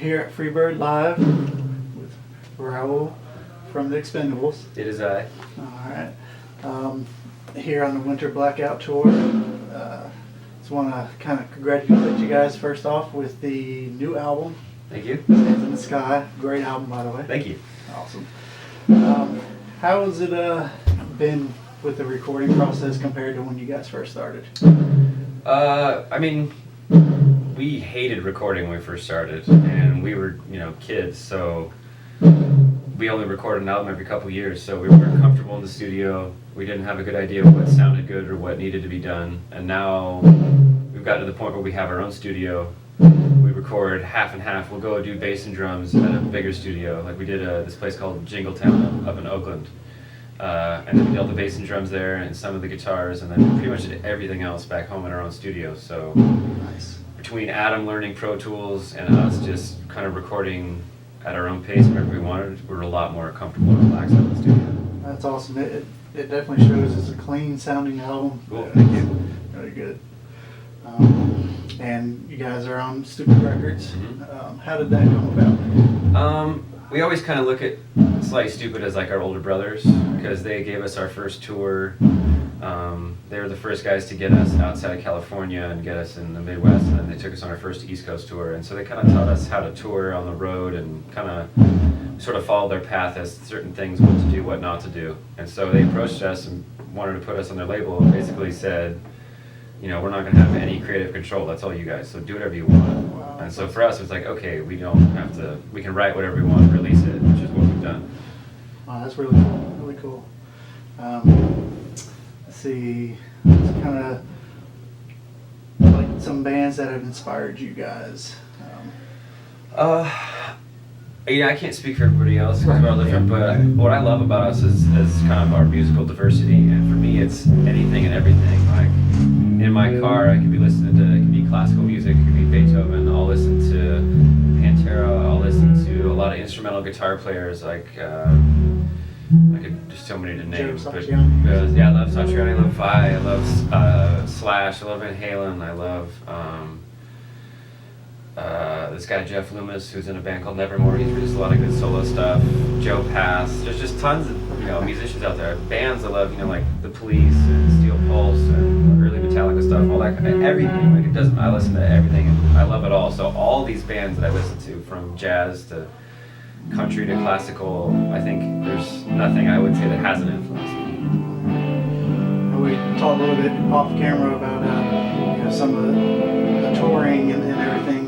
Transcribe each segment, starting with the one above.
here at Freebird live with Raul from the Expendables. It is I. Alright. Here on the Winter Blackout Tour. Just want to kind of congratulate you guys first off with the new album. Thank you. Stands in the Sky. Great album, by the way. Thank you. Awesome. How has it been with the recording process compared to when you guys first started? I mean, we hated recording when we first started, and we were, kids, so we only recorded an album every couple years, so we weren't comfortable in the studio. We didn't have a good idea of what sounded good or what needed to be done, and now we've got to the point where we have our own studio. We record half and half. We'll go do bass and drums at a bigger studio, like we did this place called Jingletown up in Oakland. And then we did all the bass and drums there and some of the guitars, and then we pretty much did everything else back home in our own studio. So Nice. between Adam learning Pro Tools and us just kind of recording at our own pace whenever we wanted, we were a lot more comfortable and relaxed in the studio. That's awesome. It definitely shows it's a clean sounding album. Cool, thank you. Really good. And you guys are on Stupid Records. Mm-hmm. How did that come about? We always kind of look at Slightly Stupid as like our older brothers, because they gave us our first tour. They were the first guys to get us outside of California and get us in the Midwest, and then they took us on our first East Coast tour. And so they kind of taught us how to tour on the road and kind of sort of followed their path as certain things, what to do, what not to do. And so they approached us and wanted to put us on their label and basically said, we're not going to have any creative control. That's all you guys. So do whatever you want. Wow. And so for us, it's like, okay, we don't have to. We can write whatever we want, release it, which is what we've done. Wow, that's really cool. Really cool. Let's see. Kind of like some bands that have inspired you guys. I can't speak for everybody else because we're all different. But what I love about us is kind of our musical diversity. And for me, it's anything and everything. Like in my car, I could be listening to it could be classical music, it could be Beethoven. I'll listen to Pantera. I'll listen to a lot of instrumental guitar players like I could just so many to name. But I love Satriani, I love Vi, I love Slash, I love Van Halen, I love this guy Jeff Loomis, who's in a band called Nevermore. He's released a lot of good solo stuff. Joe Pass. There's just tons of musicians out there. Bands I love, like The Police and Steel Pulse and early Metallica stuff. All that kind of everything. Like it doesn't. I listen to everything and I love it all. So all these bands that I listen to, from jazz to country to classical, I think there's nothing I would say that hasn't influenced me. We talked a little bit off camera about some of the touring and everything.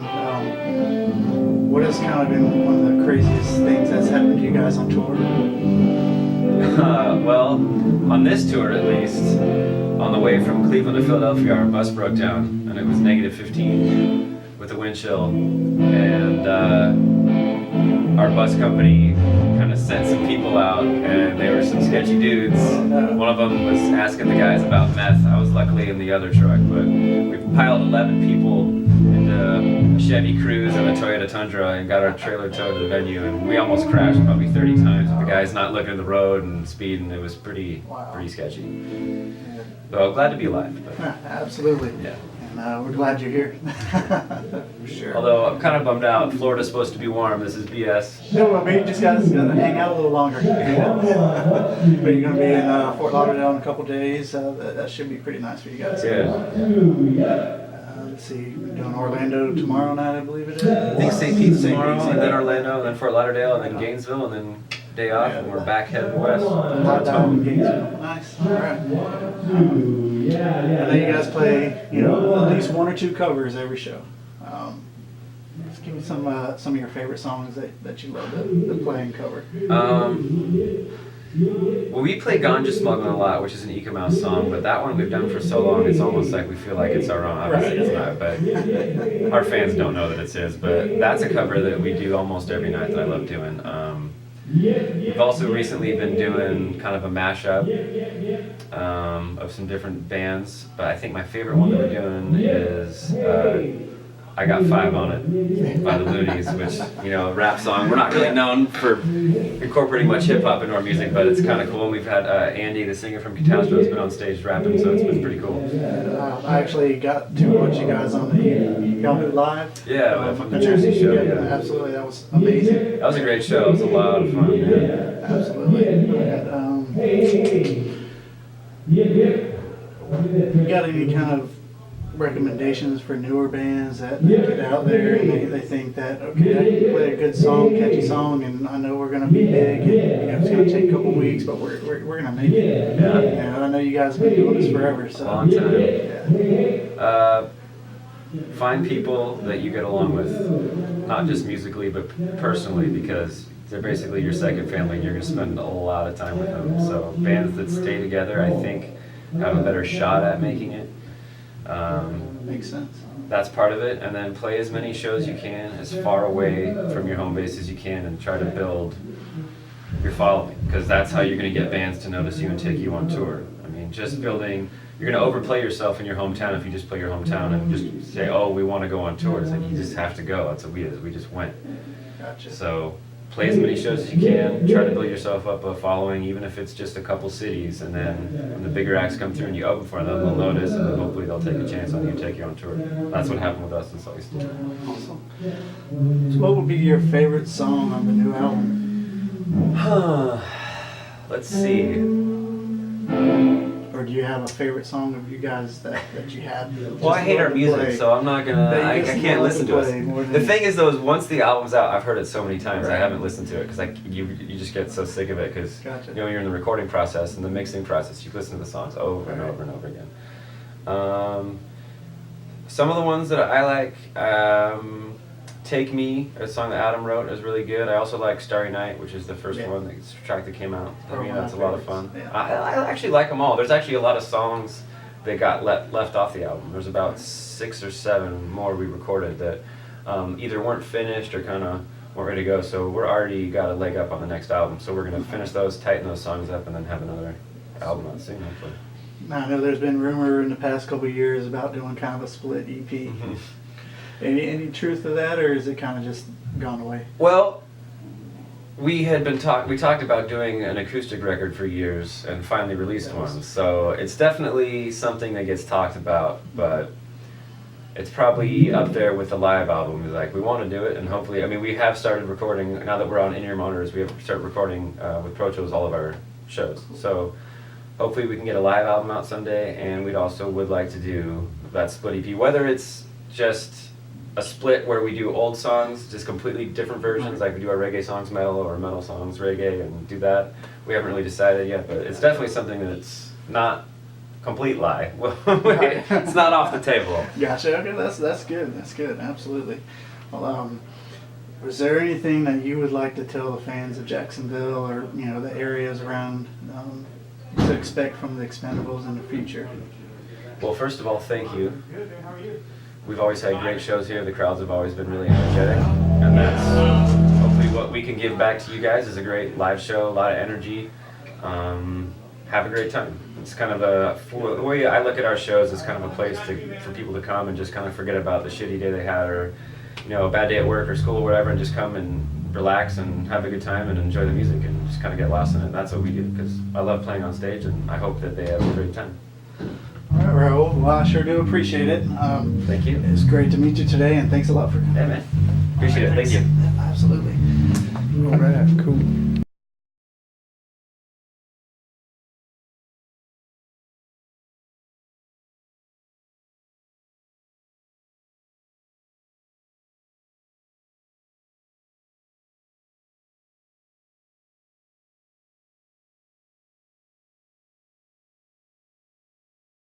What has kind of been one of the craziest things that's happened to you guys on tour? Well, on this tour at least, on the way from Cleveland to Philadelphia, our bus broke down and it was -15 with a wind chill, and our bus company kind of sent some people out, and they were some sketchy dudes. One of them was asking the guys about meth. I was luckily in the other truck, but we piled 11 people into a Chevy Cruze and a Toyota Tundra and got our trailer towed to the venue, and we almost crashed probably 30 times with the guys not looking at the road and speeding. It was pretty sketchy. So glad to be alive. But, absolutely. Yeah. And we're glad you're here. For sure. Although I'm kind of bummed out. Florida's supposed to be warm. This is BS. No, I mean, you just got to hang out a little longer. But you're going to be in Fort Lauderdale in a couple days. That should be pretty nice for you guys. Yeah. Let's see, we're doing Orlando tomorrow night, I believe it is. I think St. Pete's tomorrow, and then Orlando, and then Fort Lauderdale, and then Gainesville, and then day off, and we're back heading west. Home in Gainesville. Nice. All right. I know you guys play, at least one or two covers every show. Just give me some of your favorite songs that you love to play and cover. Well, we play Ganja Smuggling a lot, which is an Eco Mouse song, but that one we've done for so long, it's almost like we feel like it's our own. Obviously it's not, but our fans don't know that it's his. But that's a cover that we do almost every night that I love doing. We've also recently been doing kind of a mashup of some different bands, but I think my favorite one that we're doing is I Got 5 on It by the Loonies, which, a rap song. We're not really known for incorporating much hip hop into our music, but it's kind of cool. And we've had Andy, the singer from Catastrophe, has been on stage rapping, so it's been pretty cool. Wow, I actually got to watch you guys on the Yahoo Live. Yeah, the New Jersey show. Yeah, absolutely. That was amazing. That was a great show. It was a lot of fun. Yeah. Absolutely. You got any kind of recommendations for newer bands that get out there and they think that, okay, I can play a good song, catchy song, and I know we're going to be big, and it's going to take a couple weeks, but we're going to make it. Yeah. I know you guys have been doing this forever. So. Long time. Yeah. Find people that you get along with, not just musically, but personally, because they're basically your second family, and you're going to spend a lot of time with them. So bands that stay together, I think, have a better shot at making it. Makes sense. That's part of it, and then play as many shows you can as far away from your home base as you can, and try to build your following, because that's how you're going to get bands to notice you and take you on tour. I mean, just building, you're going to overplay yourself in your hometown if you just play your hometown and just say, oh, we want to go on tour. It's like, you just have to go. That's what we did. We just went. Gotcha. So play as many shows as you can, try to build yourself up a following, even if it's just a couple cities, and then when the bigger acts come through and you open for them, they'll notice, and then hopefully they'll take a chance on you and take you on tour. That's what happened with us in Salt Lake City. Awesome. So what would be your favorite song on the new album? Let's see. Or do you have a favorite song of you guys that you have? Well, I hate our music, so I'm not gonna. I can't listen to it. The thing is, though, is once the album's out, I've heard it so many times. I haven't listened to it because you just get so sick of it because Gotcha. you're in the recording process and the mixing process. You listen to the songs over and over and over again. Some of the ones that I like, "Take Me," a song that Adam wrote, is really good. I also like "Starry Night," which is the first track that came out. I mean, that's a lot of fun. Yeah. I actually like them all. There's actually a lot of songs that got left off the album. There's about 6 or 7 more we recorded that either weren't finished or kind of weren't ready to go. So we're already got a leg up on the next album. So we're going to finish those, tighten those songs up, and then have another album out soon, hopefully. Now, I know there's been rumor in the past couple of years about doing kind of a split EP. Any truth to that, or is it kind of just gone away? Well, we talked about doing an acoustic record for years and finally released one. So it's definitely something that gets talked about, but it's probably up there with the live album. Like, we want to do it, and hopefully, I mean, we have started recording, now that we're on in-ear monitors, we have started recording with Pro Tools all of our shows. So hopefully we can get a live album out someday, and we'd also would like to do that split EP, whether it's just a split where we do old songs, just completely different versions, like we do our reggae songs metal or metal songs reggae, and do that. We haven't really decided yet, but it's definitely something that's not complete lie. It's not off the table. Gotcha. Okay, that's good. That's good. Absolutely. Well, was there anything that you would like to tell the fans of Jacksonville, or the areas around, to expect from the Expendables in the future? Well, first of all, thank you. We've always had great shows here. The crowds have always been really energetic, and that's hopefully what we can give back to you guys is a great live show, a lot of energy. Have a great time. It's kind of the way I look at our shows is kind of a place for people to come and just kind of forget about the shitty day they had, or a bad day at work or school or whatever, and just come and relax and have a good time and enjoy the music and just kind of get lost in it. That's what we do, because I love playing on stage, and I hope that they have a great time. All right, Raul. Well, I sure do appreciate it. Thank you. It's great to meet you today, and thanks a lot for coming. Yeah, man. Appreciate it. Thank you. Absolutely. All right, cool.